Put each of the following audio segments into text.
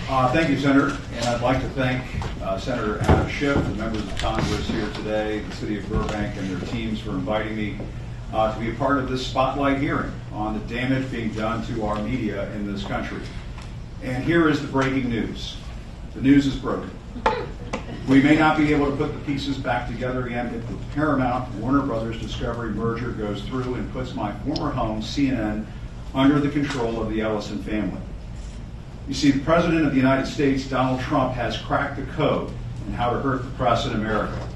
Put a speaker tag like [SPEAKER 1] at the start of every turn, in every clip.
[SPEAKER 1] Thank you, Senator. And I'd like to thank Senator Adam Schiff, the members of Congress here today, the City of Burbank and their teams for inviting me to be a part of this spotlight hearing on the damage being done to our media in this country. And here is the breaking news. The news is broken. We may not be able to put the pieces back together again if the Paramount Warner Brothers Discovery merger goes through and puts my former home, CNN, under the control of the Ellison family. You see, the President of the United States, Donald Trump, has cracked the code on how to hurt the press in America.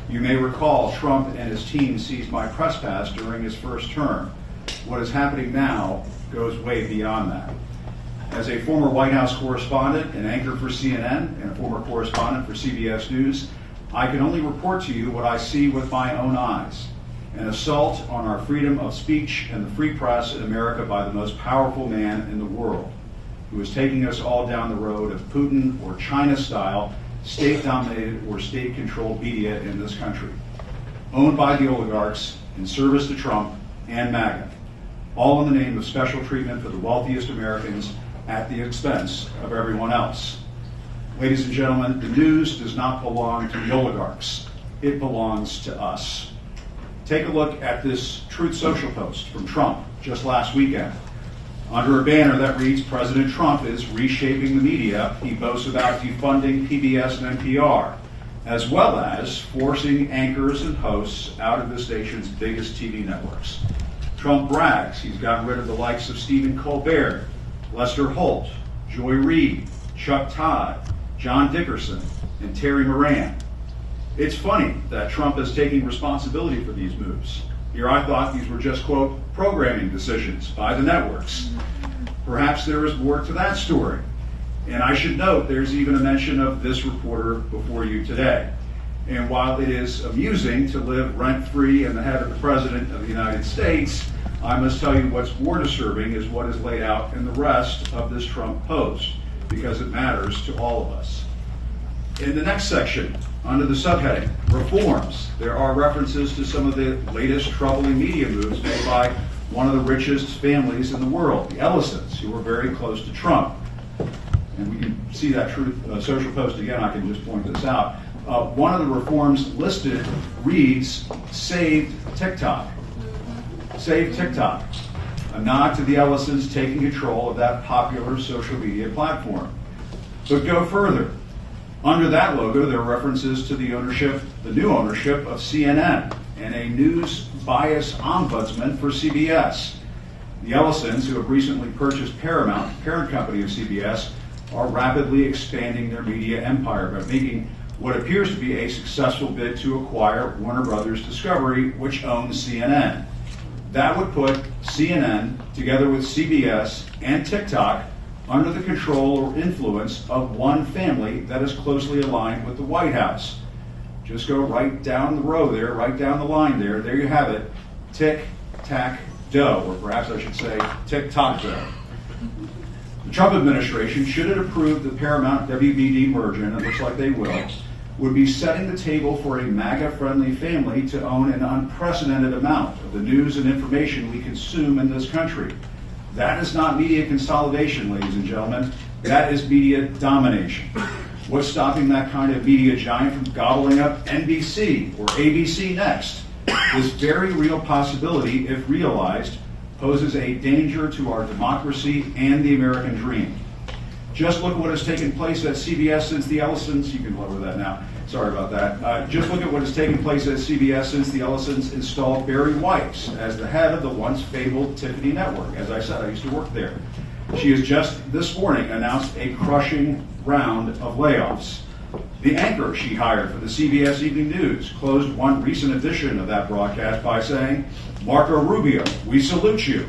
[SPEAKER 1] You may recall Trump and his team seized my press pass during his first term. What is happening now goes way beyond that. As a former White House correspondent, an anchor for CNN, and a former correspondent for CBS News, I can only report to you what I see with my own eyes. An assault on our freedom of speech and the free press in America by the most powerful man in the world, who is taking us all down the road of Putin or China-style, state-dominated or state-controlled media in this country, owned by the oligarchs in service to Trump and MAGA, all in the name of special treatment for the wealthiest Americans at the expense of everyone else. Ladies and gentlemen, the news does not belong to the oligarchs. It belongs to us. Take a look at this Truth Social post from Trump just last weekend. Under a banner that reads, "President Trump is reshaping the media," he boasts about defunding PBS and NPR, as well as forcing anchors and hosts out of the station's biggest TV networks. Trump brags he's gotten rid of the likes of Stephen Colbert, Lester Holt, Joy Reid, Chuck Todd, John Dickerson, and Terry Moran. It's funny that Trump is taking responsibility for these moves. Here I thought these were just, quote, programming decisions by the networks. Perhaps there is more to that story. And I should note there's even a mention of this reporter before you today. And while it is amusing to live rent-free in the head of the President of the United States, I must tell you what's more disturbing is what is laid out in the rest of this Trump post, because it matters to all of us. In the next section, under the subheading, Reforms, there are references to some of the latest troubling media moves made by one of the richest families in the world, the Ellisons, who were very close to Trump. And we can see that Truth Social post again. I can just point this out. One of the reforms listed reads, "Save TikTok." Save TikTok. A nod to the Ellisons taking control of that popular social media platform. But go further. Under that logo, there are references to the new ownership of CNN and a news bias ombudsman for CBS. The Ellisons, who have recently purchased Paramount, parent company of CBS, are rapidly expanding their media empire by making what appears to be a successful bid to acquire Warner Brothers Discovery, which owns CNN. That would put CNN, together with CBS and TikTok, under the control or influence of one family that is closely aligned with the White House. Just go right down the row there, right down the line there. There you have it. Tic-tac-dough, or perhaps I should say tic-tac-dough. The Trump administration, should it approve the Paramount WBD merger, and it looks like they will, would be setting the table for a MAGA-friendly family to own an unprecedented amount of the news and information we consume in this country. That is not media consolidation, ladies and gentlemen. That is media domination. What's stopping that kind of media giant from gobbling up NBC or ABC next? This very real possibility, if realized, poses a danger to our democracy and the American dream. Just look what has taken place at CBS since the Ellisons, you can lower that now, sorry about that. Just look at what has taken place at CBS since the Ellisons installed Barry Weiss as the head of the once fabled Tiffany Network. As I said, I used to work there. She has just this morning announced a crushing round of layoffs. The anchor she hired for the CBS Evening News closed one recent edition of that broadcast by saying, "Marco Rubio, we salute you."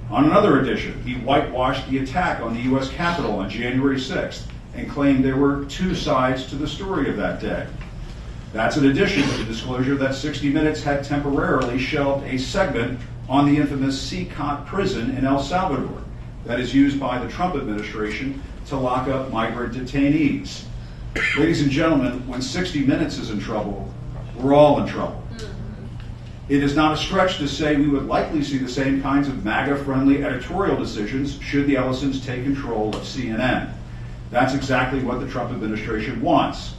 [SPEAKER 1] On another edition, he whitewashed the attack on the U.S. Capitol on January 6th and claimed there were two sides to the story of that day. That's in addition to the disclosure that 60 Minutes had temporarily shelved a segment on the infamous CCOT prison in El Salvador that is used by the Trump administration to lock up migrant detainees. Ladies and gentlemen, when 60 Minutes is in trouble, we're all in trouble. It is not a stretch to say we would likely see the same kinds of MAGA-friendly editorial decisions should the Ellisons take control of CNN. That's exactly what the Trump administration wants.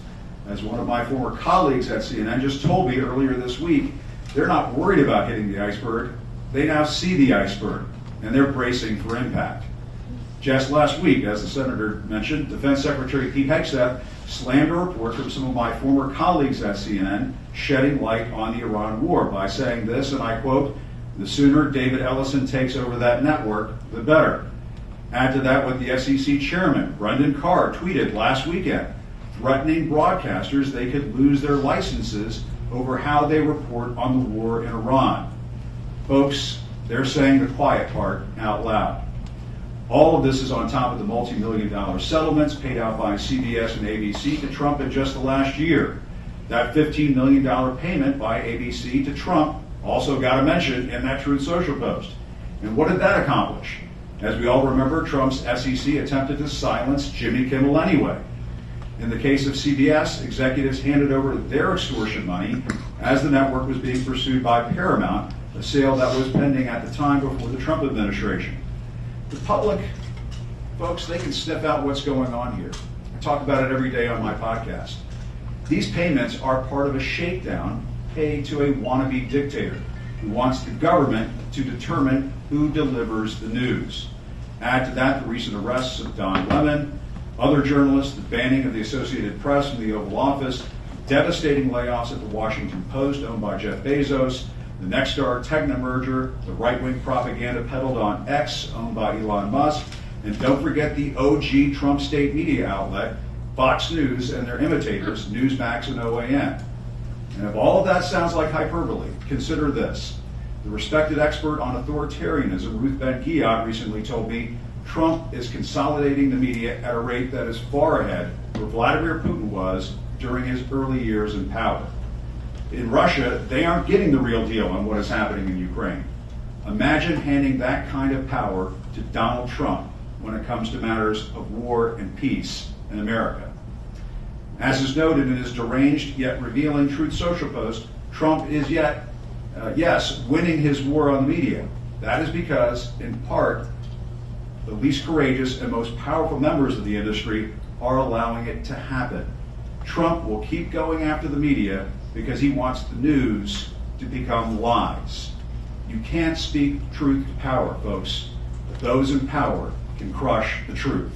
[SPEAKER 1] As one of my former colleagues at CNN just told me earlier this week, they're not worried about hitting the iceberg. They now see the iceberg, and they're bracing for impact. Just last week, as the senator mentioned, Defense Secretary Pete Hegseth slammed a report from some of my former colleagues at CNN, shedding light on the Iran war by saying this, and I quote, "The sooner David Ellison takes over that network, the better." Add to that what the SEC chairman, Brendan Carr, tweeted last weekend, threatening broadcasters they could lose their licenses over how they report on the war in Iran. Folks, they're saying the quiet part out loud. All of this is on top of the multi-million-dollar settlements paid out by CBS and ABC to Trump in just the last year. That $15 million payment by ABC to Trump also got a mention in that Truth Social post. And what did that accomplish? As we all remember, Trump's SEC attempted to silence Jimmy Kimmel anyway. In the case of CBS, executives handed over their extortion money as the network was being pursued by Paramount, a sale that was pending at the time before the Trump administration. The public, folks, they can sniff out what's going on here. I talk about it every day on my podcast. These payments are part of a shakedown paid to a wannabe dictator who wants the government to determine who delivers the news. Add to that the recent arrests of Don Lemon, other journalists, the banning of the Associated Press from the Oval Office, devastating layoffs at the Washington Post owned by Jeff Bezos, the Nexstar-Tegna merger, the right-wing propaganda peddled on X owned by Elon Musk, and don't forget the OG Trump state media outlet, Fox News and their imitators, Newsmax and OAN. And if all of that sounds like hyperbole, consider this. The respected expert on authoritarianism, Ruth Ben-Ghiat, recently told me Trump is consolidating the media at a rate that is far ahead where Vladimir Putin was during his early years in power. In Russia, they aren't getting the real deal on what is happening in Ukraine. Imagine handing that kind of power to Donald Trump when it comes to matters of war and peace in America. As is noted in his deranged yet revealing Truth Social post, Trump is winning his war on the media. That is because, in part, the least courageous and most powerful members of the industry are allowing it to happen. Trump will keep going after the media because he wants the news to become lies. You can't speak truth to power, folks, but those in power can crush the truth.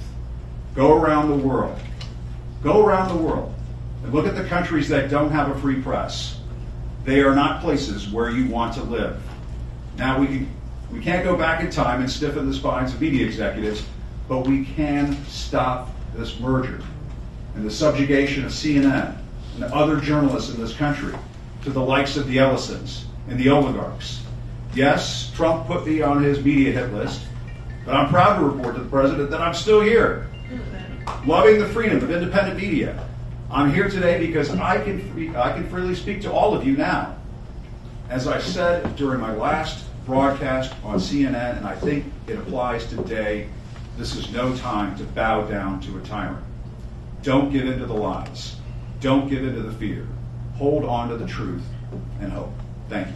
[SPEAKER 1] Go around the world. Go around the world and look at the countries that don't have a free press. They are not places where you want to live. Now, we can't go back in time and stiffen the spines of media executives, but we can stop this merger and the subjugation of CNN and other journalists in this country to the likes of the Ellisons and the oligarchs. Yes, Trump put me on his media hit list, but I'm proud to report to the president that I'm still here, loving the freedom of independent media. I'm here today because I can freely speak to all of you now. As I said during my last broadcast on CNN, and I think it applies today, this is no time to bow down to a tyrant. Don't give in to the lies. Don't give in to the fear. Hold on to the truth and hope. Thank you.